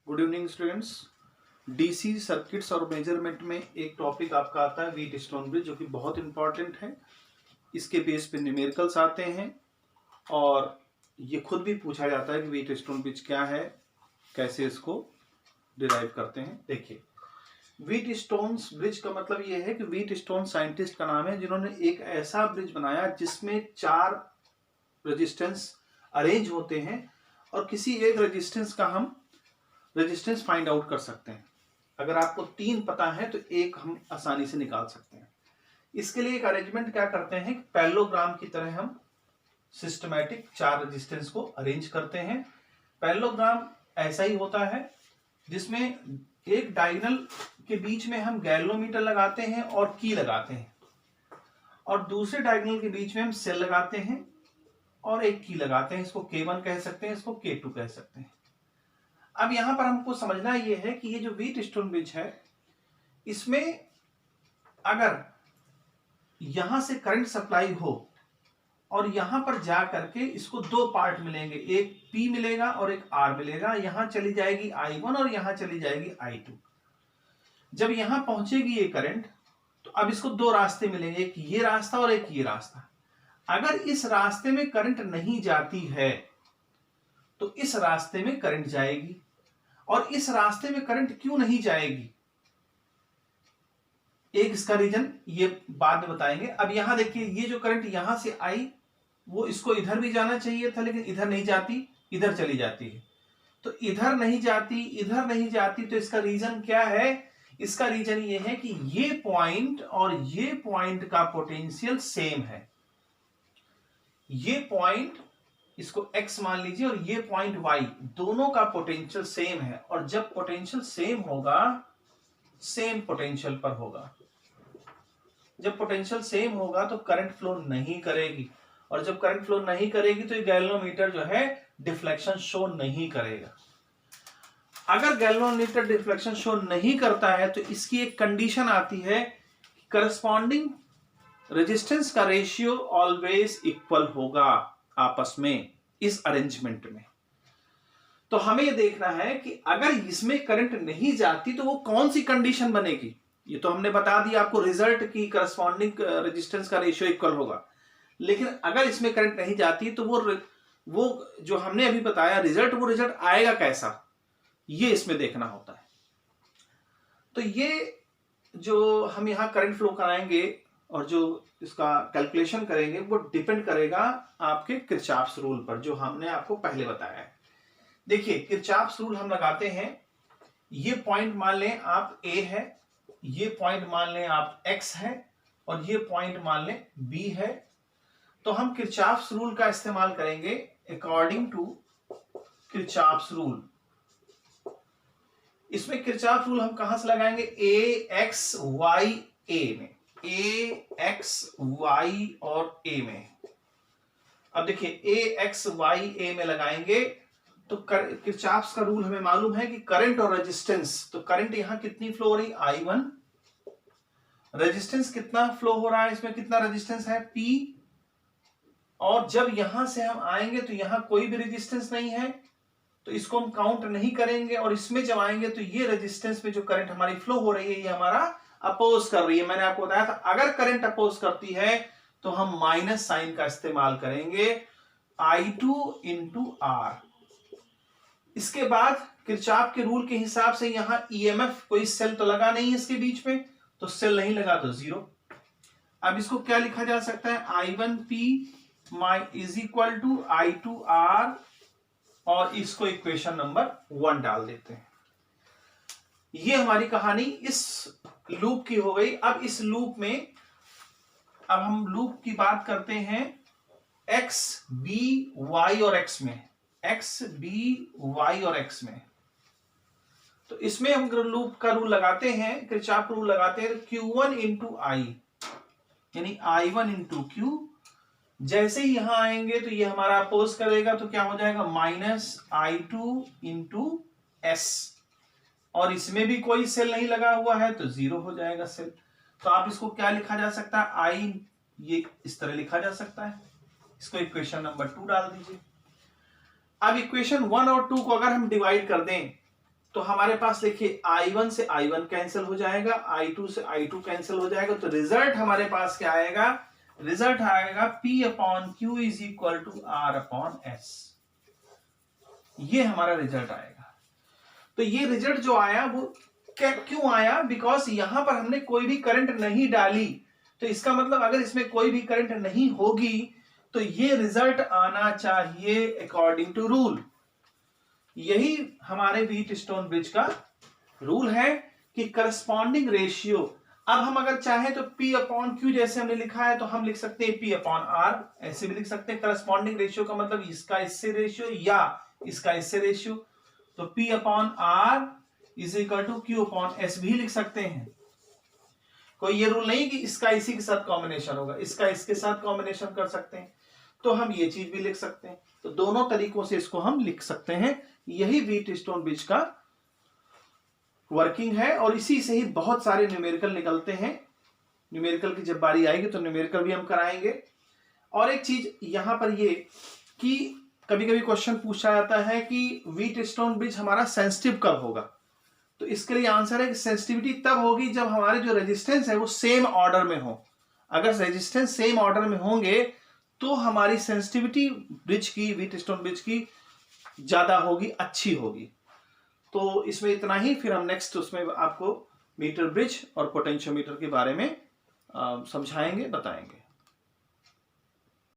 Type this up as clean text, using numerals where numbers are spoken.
Good evening students. DC circuits और measurement में एक टॉपिक आपका आता है व्हीट स्टोन ब्रिज, जो कि बहुत इंपॉर्टेंट है। इसके बेस पे न्यूमेरिकल्स आते हैं और ये खुद भी पूछा जाता है कि व्हीट स्टोन ब्रिज क्या है, कैसे इसको डिराइव करते हैं। देखिए, व्हीट स्टोन ब्रिज का मतलब ये है कि व्हीट स्टोन साइंटिस्ट का नाम है जिन्होंने एक ऐसा ब्रिज बनाया जिसमें 4 रेजिस्टेंस अरेंज होते हैं और किसी एक रेजिस्टेंस का हम रेजिस्टेंस फाइंड आउट कर सकते हैं। अगर आपको 3 पता है तो एक हम आसानी से निकाल सकते हैं। इसके लिए एक अरेंजमेंट क्या करते हैं, पैरेललोग्राम की तरह हम सिस्टमैटिक 4 रेजिस्टेंस को अरेंज करते हैं। पैरेललोग्राम ऐसा ही होता है जिसमें एक डायगोनल के बीच में हम गैल्वेनोमीटर लगाते हैं और की लगाते हैं, और दूसरे डायगोनल के बीच में हम सेल लगाते हैं और एक की लगाते हैं। इसको K1 कह सकते हैं, इसको K2 कह सकते हैं। अब यहां पर हमको समझना यह है कि ये जो व्हीट स्टोन ब्रिज है, इसमें अगर यहां से करंट सप्लाई हो और यहां पर जा करके इसको 2 पार्ट मिलेंगे, एक P मिलेगा और एक R मिलेगा। यहां चली जाएगी I1 और यहां चली जाएगी I2। जब यहां पहुंचेगी ये करंट, तो अब इसको 2 रास्ते मिलेंगे, एक ये रास्ता और एक ये रास्ता। अगर इस रास्ते में करंट नहीं जाती है तो इस रास्ते में करंट जाएगी, और इस रास्ते में करंट क्यों नहीं जाएगी, एक इसका रीजन ये बाद में बताएंगे। अब यहां देखिए, ये जो करंट यहां से आई वो इसको इधर भी जाना चाहिए था, लेकिन इधर नहीं जाती, इधर चली जाती है। तो इधर नहीं जाती, इधर नहीं जाती, तो इसका रीजन क्या है? इसका रीजन ये है कि ये पॉइंट और ये पॉइंट का पोटेंशियल सेम है। ये पॉइंट, इसको x मान लीजिए, और ये पॉइंट y, दोनों का पोटेंशियल सेम है। और जब पोटेंशियल सेम होगा, सेम पोटेंशियल पर होगा। जब पोटेंशियल सेम होगा तो करंट फ्लो नहीं करेगी, और जब करंट फ्लो नहीं करेगी तो ये गैल्वेनोमीटर जो है डिफ्लेक्शन शो नहीं करेगा। अगर गैल्वेनोमीटर डिफ्लेक्शन शो नहीं करता है तो इसकी एक कंडीशन आती है, करस्पॉन्डिंग रेजिस्टेंस का रेशियो ऑलवेज इक्वल होगा आपस में इस अरेंजमेंट में। तो हमें यह देखना है कि अगर इसमें करंट नहीं जाती तो वो कौन सी कंडीशन बनेगी। ये तो हमने बता दिया आपको रिजल्ट की करस्पॉन्डिंग रेजिस्टेंस का रेशियो इक्वल होगा, लेकिन अगर इसमें करंट नहीं जाती तो वो जो हमने अभी बताया रिजल्ट, वो रिजल्ट आएगा कैसा, ये इसमें देखना होता है। तो ये जो हम यहां करंट फ्लो कराएंगे और जो इसका कैलकुलेशन करेंगे, वो डिपेंड करेगा आपके किरचॉफ्स रूल पर, जो हमने आपको पहले बताया है। देखिए, किरचॉफ्स रूल हम लगाते हैं। ये पॉइंट मान लें आप A है, ये पॉइंट मान लें आप X है, और ये पॉइंट मान लें B है। तो हम किरचॉफ्स रूल का इस्तेमाल करेंगे अकॉर्डिंग टू किरचॉफ्स रूल। इसमें किरचॉफ रूल हम कहां से लगाएंगे? A X Y A में, A X Y और A में। अब देखिए, A X Y A में लगाएंगे तो किरचॉफ्स का रूल हमें मालूम है कि करंट और रेजिस्टेंस, तो करंट यहां कितनी फ्लो हो रही? I1। रेजिस्टेंस कितना फ्लो हो रहा है? इसमें कितना रेजिस्टेंस है? P। और जब यहां से हम आएंगे तो यहां कोई भी रेजिस्टेंस नहीं है, तो इसको हम काउंट नहीं करेंगे। और इसमें जब आएंगे तो ये रेजिस्टेंस में जो करंट हमारी फ्लो हो रही है, ये हमारा अपोज कर रही है। मैंने आपको बताया था, अगर करंट अपोज करती है तो हम माइनस साइन का इस्तेमाल करेंगे, I2 इंटू R। इसके बाद किरचॉफ के रूल के हिसाब से यहां EMF, कोई सेल तो लगा नहीं है इसके बीच में, तो सेल नहीं लगा तो 0। अब इसको क्या लिखा जा सकता है? I1P is equal to I2R, और इसको इक्वेशन नंबर 1 डाल देते हैं। ये हमारी कहानी इस लूप की हो गई। अब इस लूप में, अब हम लूप की बात करते हैं X, B, Y और X में, X, B, Y और X में। तो इसमें हम लूप का रूल लगाते हैं, किरचॉफ रूल लगाते हैं, Q1 इंटू I, यानी I1 इंटू Q। जैसे ही यहां आएंगे तो ये हमारा अपोज करेगा, तो क्या हो जाएगा? Minus I2 into S। और इसमें भी कोई सेल नहीं लगा हुआ है तो 0 हो जाएगा सेल। तो आप इसको क्या लिखा जा सकता है? I, ये इस तरह लिखा जा सकता है। इसको इक्वेशन नंबर 2 डाल दीजिए। अब इक्वेशन 1 और 2 को अगर हम डिवाइड कर दें तो हमारे पास देखिए I1 से I1 कैंसिल हो जाएगा, I2 से I2 कैंसिल हो जाएगा, तो रिजल्ट हमारे पास क्या आएगा, रिजल्ट आएगा P upon Q is equal to R upon S। ये हमारा रिजल्ट आएगा। तो ये रिजल्ट जो आया वो क्यों आया, बिकॉज यहां पर हमने कोई भी करंट नहीं डाली, तो इसका मतलब अगर इसमें कोई भी करंट नहीं होगी तो ये रिजल्ट आना चाहिए अकॉर्डिंग टू रूल। यही हमारे व्हीटस्टोन ब्रिज का रूल है कि करस्पॉन्डिंग रेशियो, अब हम अगर चाहें तो P अपॉन Q जैसे हमने लिखा है तो हम लिख सकते हैं P अपॉन R, ऐसे भी लिख सकते हैं। करस्पॉन्डिंग रेशियो का मतलब इसका इससे रेशियो या इसका इससे रेशियो, तो P upon R is equal to Q upon S भी लिख सकते हैं। कोई ये रूल नहीं कि इसका इसी के साथ कॉम्बिनेशन होगा, इसका इसके साथ कॉम्बिनेशन कर सकते हैं, तो हम ये चीज भी लिख सकते हैं। तो दोनों तरीकों से इसको हम लिख सकते हैं। यही व्हीटस्टोन ब्रिज का वर्किंग है और इसी से ही बहुत सारे न्यूमेरिकल निकलते हैं। न्यूमेरिकल की जब बारी आएगी तो न्यूमेरिकल भी हम कराएंगे। और एक चीज यहां पर ये कि कभी कभी क्वेश्चन पूछा जाता है कि व्हीटस्टोन ब्रिज हमारा सेंसिटिव कब होगा, तो इसके लिए आंसर है कि सेंसिटिविटी तब होगी जब हमारे जो रेजिस्टेंस है वो सेम ऑर्डर में हो। अगर रेजिस्टेंस सेम ऑर्डर में होंगे तो हमारी सेंसिटिविटी ब्रिज की, व्हीटस्टोन ब्रिज की ज्यादा होगी, अच्छी होगी। तो इसमें इतना ही, फिर हम नेक्स्ट उसमें आपको मीटर ब्रिज और पोटेंशियोमीटर के बारे में समझाएंगे, बताएंगे।